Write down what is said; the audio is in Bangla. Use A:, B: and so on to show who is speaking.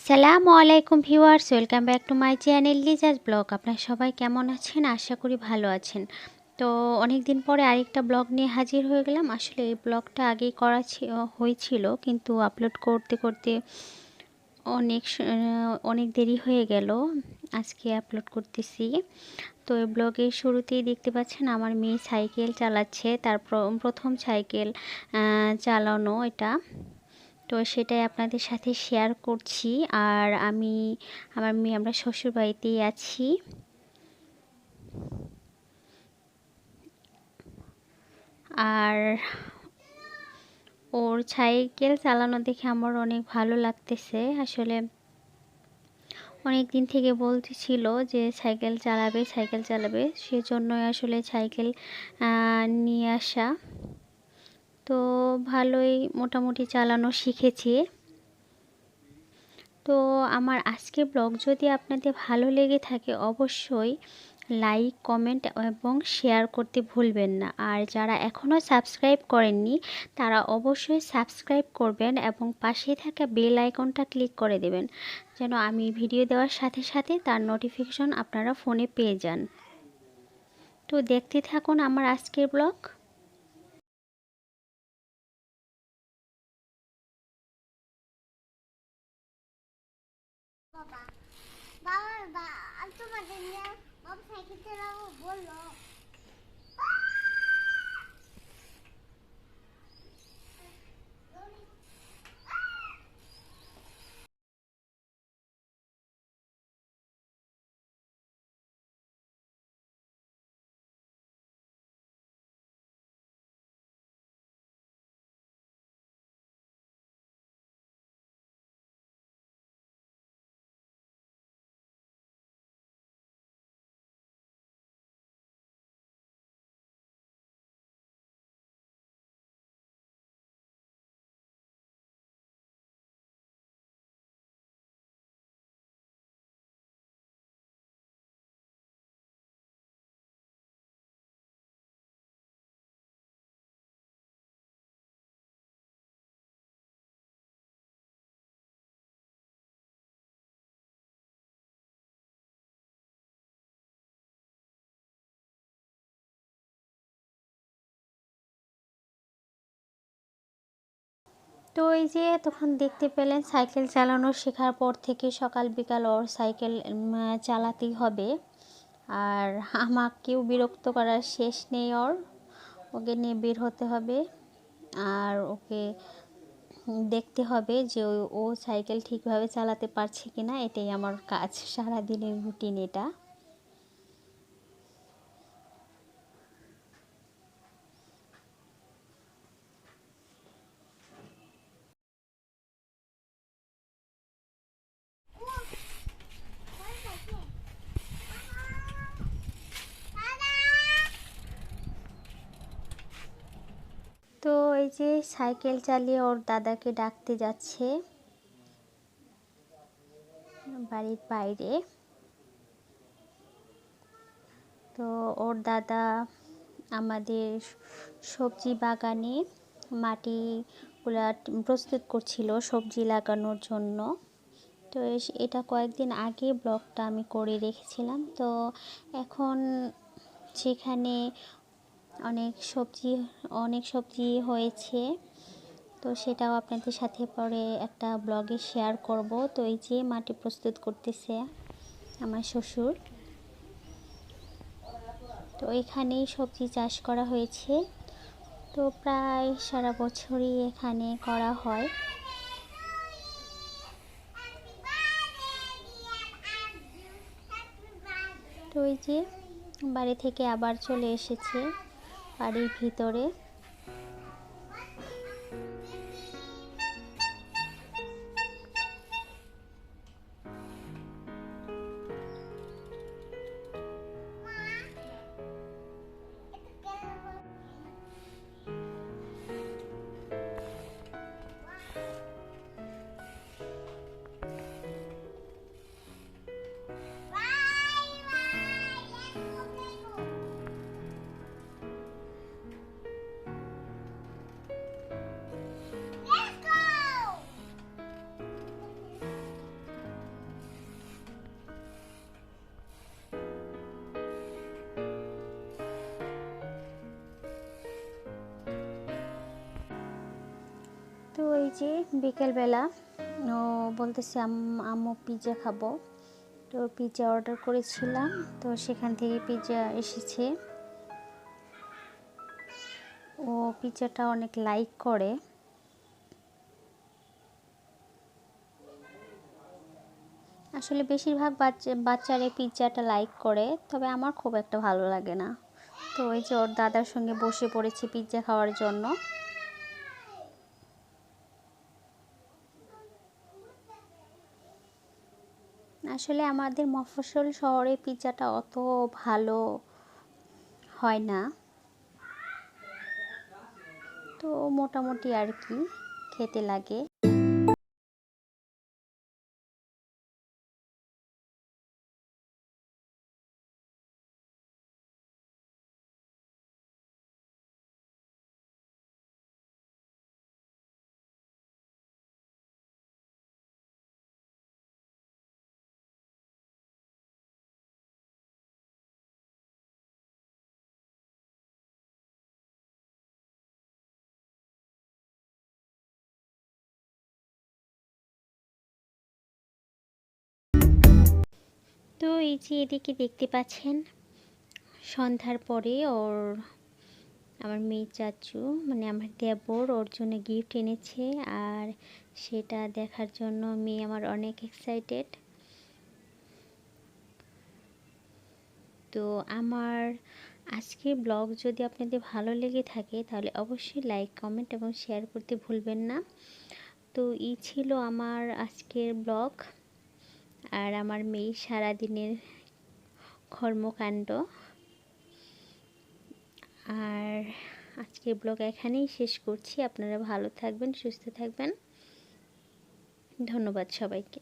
A: আসসালামু আলাইকুম viewers, welcome back to my channel Liza's blog. আপনারা সবাই কেমন আছেন? আশা করি ভালো আছেন। তো অনেক দিন পরে আরেকটা ব্লগ নিয়ে হাজির হয়ে গেলাম। আসলে এই ব্লগটা আগেই করা হয়েছিল, কিন্তু আপলোড করতে করতে অনেক দেরি হয়ে গেল। আজকে আপলোড করতেছি। তো এই ব্লগের শুরুতেই দেখতে পাচ্ছেন আমার মেয়ে সাইকেল চালাচ্ছে, তার প্রথম সাইকেল চালানো এটা। তো সেটাই আপনাদের সাথে শেয়ার করছি। আর আমার মেয়ে, আমরা শ্বশুরবাড়িতেই আছি। আর ওর সাইকেল চালানো দেখে আমার অনেক ভালো লাগতেছে। আসলে অনেক দিন থেকে বলতেছিল যে সাইকেল চালাবে, সাইকেল চালাবে, সেজন্যই আসলে সাইকেল নিয়ে আসা। তো ভালোই মোটামুটি চালানো শিখেছি। তো আমার আজকের ব্লগ যদি আপনাদের ভালো লেগে থাকে, অবশ্যই লাইক, কমেন্ট এবং শেয়ার করতে ভুলবেন না। আর যারা এখনও সাবস্ক্রাইব করেননি, তারা অবশ্যই সাবস্ক্রাইব করবেন এবং পাশে থাকা বেল আইকনটা ক্লিক করে দেবেন, যেন আমি ভিডিও দেওয়ার সাথে সাথে তার নোটিফিকেশন আপনারা ফোনে পেয়ে যান। তো দেখতে থাকুন আমার আজকের ব্লগ।
B: বাবা বাবা তোমাদের নিয়ে বাবা সাইকেল চালাবো বললো।
A: তো এই যে তখন দেখতে পেলেন সাইকেল চালানো শেখার পর থেকে সকাল বিকাল ওর সাইকেল চালাতেই হবে। আর আমাকেও বিরক্ত করার শেষ নেই ওর। ওকে নিয়ে বের হতে হবে, আর ওকে দেখতে হবে যে ও সাইকেল ঠিকভাবে চালাতে পারছে কিনা। এটাই আমার কাজ, সারাদিনের রুটিন এটা। তো এই যে সাইকেল চালিয়ে ওর দাদাকে ডাকতে যাচ্ছে বাড়ির বাইরে। তো ওর দাদা আমাদের সবজি বাগানে মাটিগুলা প্রস্তুত করছিল সবজি লাগানোর জন্য। তো এটা কয়েকদিন আগে ব্লগটা আমি করে রেখেছিলাম। তো এখন সেখানে অনেক সবজি হয়েছে। তো সেটাও আপনাদের সাথে পরে একটা ব্লগে শেয়ার করব। তো এই যে মাটি প্রস্তুত করতেছে আমার শ্বশুর। তো এখানেই সবজি চাষ করা হয়েছে। তো প্রায় সারা বছরই এখানে করা হয়। তো এই যে বাড়ি থেকে আবার চলে এসেছে বাড়ির ভিতরে। তো এই যে বিকেলবেলা ও বলতেছে আম্মু পিৎজা খাবো। তো পিৎজা অর্ডার করেছিলাম, তো সেখান থেকে পিৎজা এসেছে। ও পিৎজাটা অনেক লাইক করে। আসলে বেশিরভাগ বাচ্চারা পিৎজাটা লাইক করে, তবে আমার খুব একটা ভালো লাগে না। তো ওই যে ওর দাদার সঙ্গে বসে পড়েছি পিৎজা খাওয়ার জন্য। আসলে আমাদের মফস্বল শহরে পিৎজাটা অত ভালো হয় না, তো মোটামুটি আর কি খেতে লাগে। তো এই যে এদিকে দেখতে পাচ্ছেন সন্ধ্যার পরে আমার মেয়ে চাচু মানে আমার দেবর ওর জন্য গিফট এনেছে, আর সেটা দেখার জন্য মেয়ে আমার অনেক এক্সাইটেড। তো আমার আজকের ব্লগ যদি আপনাদের ভালো লেগে থাকে তাহলে অবশ্যই লাইক কমেন্ট এবং শেয়ার করতে ভুলবেন না। তো এই ছিল আমার আজকের ব্লগ আর আমার মেয়ে সারাদিনের কর্মকাণ্ড। আর আজকের ব্লগ এখানেই শেষ করছি। আপনারা ভালো থাকবেন, সুস্থ থাকবেন। ধন্যবাদ সবাইকে।